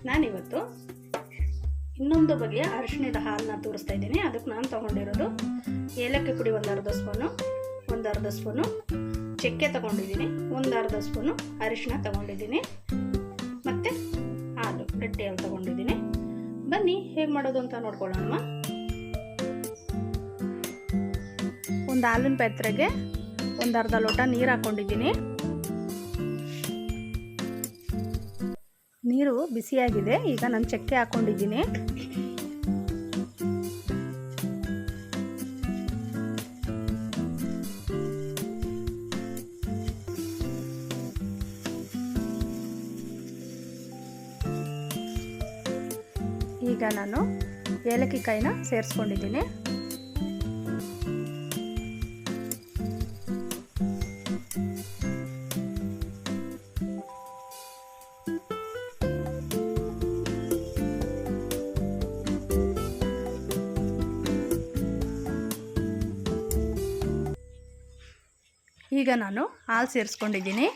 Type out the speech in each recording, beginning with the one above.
ನಾನಿವತ್ತು ಇನ್ನೊಂದು ಬಗೆಯ ಅರಿಶಿಣದ ಹಾಲನ್ನ ತೋರಿಸ್ತಾ ಇದ್ದೀನಿ. ಅದಕ್ಕೆ ನಾನು ತೊಗೊಂಡಿರೋದು ಏಲಕ್ಕಿ ಪುಡಿ ಒಂದು ಅರ್ಧ ಸ್ಪೂನು, ಚಕ್ಕೆ ತೊಗೊಂಡಿದ್ದೀನಿ, ಒಂದು ಅರ್ಧ ಸ್ಪೂನು ಅರಿಶಿಣ ತೊಗೊಂಡಿದ್ದೀನಿ, ಮತ್ತು ಹಾಲು ಗಟ್ಟಿ ಹಾಲು ತೊಗೊಂಡಿದ್ದೀನಿ. ಬನ್ನಿ ಹೇಗೆ ಮಾಡೋದು ಅಂತ ನೋಡ್ಕೊಳ್ಳೋಣ. ಒಂದು ಹಾಲಿನ ಪಾತ್ರೆಗೆ ಒಂದು ಅರ್ಧ ಲೋಟ ನೀರು ಹಾಕ್ಕೊಂಡಿದ್ದೀನಿ. ನೀರು ಬಿಸಿಯಾಗಿದೆ. ಈಗ ನಾನು ಚಕ್ಕೆ ಹಾಕ್ಕೊಂಡಿದ್ದೀನಿ. ಈಗ ನಾನು ಏಲಕ್ಕಿ ಕಾಯಿನ ಸೇರಿಸ್ಕೊಂಡಿದ್ದೀನಿ. ಈಗ ನಾನು ಹಾಲು ಸೇರಿಸ್ಕೊಂಡಿದ್ದೀನಿ.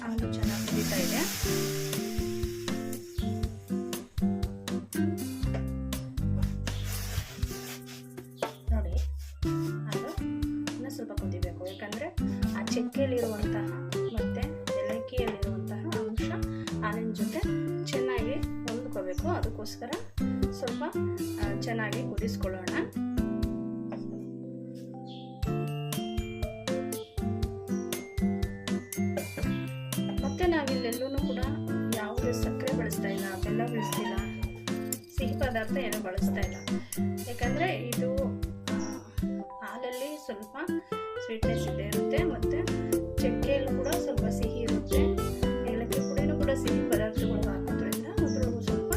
ಹಾಲು ಚೆನ್ನಾಗಿ ಕುದೀತಾ ಇದೆ. ನೋಡಿ, ಅದು ಇನ್ನೂ ಸ್ವಲ್ಪ ಕುದಿಬೇಕು. ಯಾಕಂದರೆ ಆ ಚಕ್ಕೆಯಲ್ಲಿರುವಂತಹ ಮತ್ತು ಏಲಕ್ಕಿಯಲ್ಲಿರುವಂತಹ ಅಂಶ ಹಾಲಿನ ಜೊತೆ ಚೆನ್ನಾಗಿ ಹೊಂದ್ಕೋಬೇಕು. ಅದಕ್ಕೋಸ್ಕರ ಸ್ವಲ್ಪ ಚೆನ್ನಾಗಿ ಕುದಿಸ್ಕೊಳ್ಳೋಣ. ಮತ್ತು ನಾವಿಲ್ಲೆಲ್ಲೂ ಕೂಡ ಯಾವುದೇ ಸಕ್ಕರೆ ಬಳಸ್ತಾ ಇಲ್ಲ, ಬೆಲ್ಲ ಬಳಸ್ತಿಲ್ಲ, ಸಿಹಿ ಪದಾರ್ಥ ಏನೂ ಬಳಸ್ತಾ ಇಲ್ಲ. ಯಾಕಂದರೆ ಇದು ಹಾಲಲ್ಲಿ ಸ್ವಲ್ಪ ಸ್ವೀಟ್ನೆಸ್ ಇದ್ದೇ ಇರುತ್ತೆ, ಮತ್ತು ಚಕ್ಕೆಯಲ್ಲೂ ಕೂಡ ಸ್ವಲ್ಪ ಸಿಹಿ ಇರುತ್ತೆ, ಏಲಕ್ಕಿ ಪುಡಿನೂ ಕೂಡ ಸಿಹಿ ಪದಾರ್ಥಗಳು ಹಾಕೋದ್ರಿಂದ ಅದರೊಳಗೂ ಸ್ವಲ್ಪ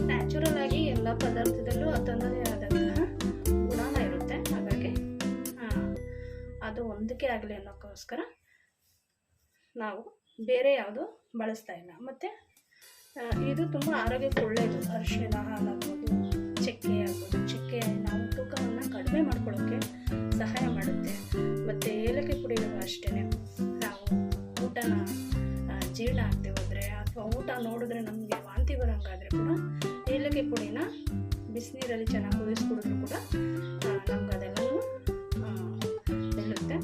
ನ್ಯಾಚುರಲ್ ಆಗಿ ಎಲ್ಲ ಪದಾರ್ಥದಲ್ಲೂ ತನ್ನದೇ ಆದಂತಹ ಗುಣನ ಇರುತ್ತೆ. ಹಾಗಾಗಿ ಅದು ಒಂದಕ್ಕೆ ಆಗಲಿ ಅನ್ನೋಕ್ಕೋಸ್ಕರ ನಾವು ಬೇರೆ ಯಾವುದು ಬಳಸ್ತಾ ಇಲ್ಲ. ಮತ್ತು ಇದು ತುಂಬ ಆರೋಗ್ಯಕ್ಕೆ ಒಳ್ಳೆಯದು. ಅರಿಶಿಣದ ಹಾಲು ಆಗ್ಬೋದು, ಚಕ್ಕೆ ಆಗ್ಬೋದು. ಚಕ್ಕೆ ನಾವು ತೂಕವನ್ನು ಕಡಿಮೆ ಮಾಡ್ಕೊಳ್ಳೋಕ್ಕೆ ಸಹಾಯ ಮಾಡುತ್ತೆ. ಮತ್ತು ಏಲಕ್ಕಿ ಪುಡಿಗಳು ಅಷ್ಟೇ, ನಾವು ಊಟನ ಜೀರ್ಣ ಆಗದೆ ಹೋದರೆ ಅಥವಾ ಊಟ ನೋಡಿದ್ರೆ ನಮಗೆ ವಾಂತಿ ಬರೋಂಗಾದರೆ ಕೂಡ ಏಲಕ್ಕಿ ಪುಡಿನ ಬಿಸಿನೀರಲ್ಲಿ ಚೆನ್ನಾಗಿ ಕುದಿಸ್ಕೊಡಿದ್ರು ಕೂಡ ನಮ್ಗೆ ಅದೆಲ್ಲವೂ ನಿಲ್ಲುತ್ತೆ.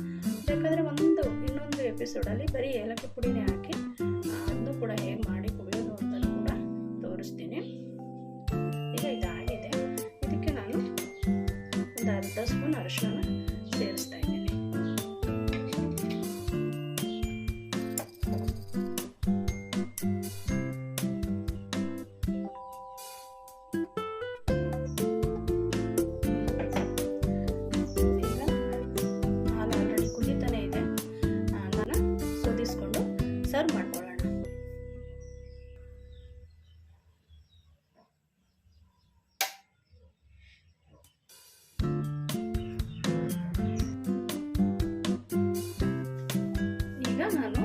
ಬೇಕಾದರೆ ಇನ್ನೊಂದು ಎಪಿಸೋಡಲ್ಲಿ ಬರೀ ಏಲಕ್ಕಿ ಪುಡಿನೇ ಹಾಕಿ ಅದನ್ನು ಕೂಡ ಹೇಗೆ ಮಾಡಿ ಕುಡಿಯೋದು ಅಂತ ಕೂಡ ತೋರಿಸ್ತೀನಿ. ಈಗ ಇದಾಗಿದೆ. ಇದಕ್ಕೆ ನಾನು ಒಂದು ಅರ್ಧ ಸ್ಪೂನ್ ಅರಿಶಿಣ ಸೇರಿಸ್ತಾ ಇದ್ದೀನಿ. ಈಗ ಹಾಲು ಆಲ್ರೆಡಿ ಕುದೀತಾನೆ ಇದೆ. ನಾನು ಸೋದಿಸ್ಕೊಂಡು ಸರ್ವ್ ಮಾಡ್ಕೊಳ್ಳೋಣ. ಈಗ ನಾನು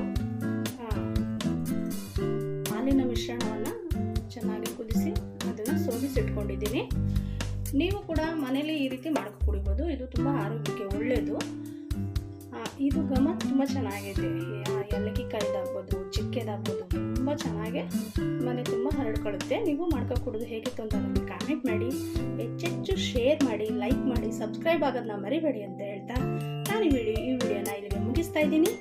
ಹಾಲಿನ ಮಿಶ್ರಣವನ್ನು ಚೆನ್ನಾಗಿ ಕುದಿಸಿ ಅದನ್ನು ಸೋದಿಸಿಟ್ಕೊಂಡಿದ್ದೀನಿ. ನೀವು ಕೂಡ ಮನೇಲಿ ಈ ರೀತಿ ಮಾಡ್ಕೊ ಕುಡಿಬೋದು. ಇದು ತುಂಬ ಆರೋಗ್ಯಕ್ಕೆ ಒಳ್ಳೆಯದು. ಇದು ಘಮ ತುಂಬ ಚೆನ್ನಾಗಿದೆ. ಏಲಕ್ಕಿ ಕಾಯ್ದಾಗ್ಬೋದು, ಚಿಕ್ಕೆದಾಗ್ಬೋದು, ತುಂಬ ಚೆನ್ನಾಗಿ ಮನೆ ತುಂಬ ಹರಡ್ಕೊಳ್ಳುತ್ತೆ. ನೀವು ಮಾಡ್ಕೊ ಕುಡಿದು ಹೇಗಿತ್ತು ಅಂತ ನನಗೆ ಕಾಮೆಂಟ್ ಮಾಡಿ, ಹೆಚ್ಚೆಚ್ಚು ಶೇರ್ ಮಾಡಿ, ಲೈಕ್ ಮಾಡಿ, ಸಬ್ಸ್ಕ್ರೈಬ್ ಆಗೋದನ್ನ ಮರಿಬೇಡಿ ಅಂತ ಹೇಳ್ತಾ ನಾನು ಈ ವಿಡಿಯೋನ ಇಲ್ಲಿಗೆ ಮುಗಿಸ್ತಾ ಇದ್ದೀನಿ.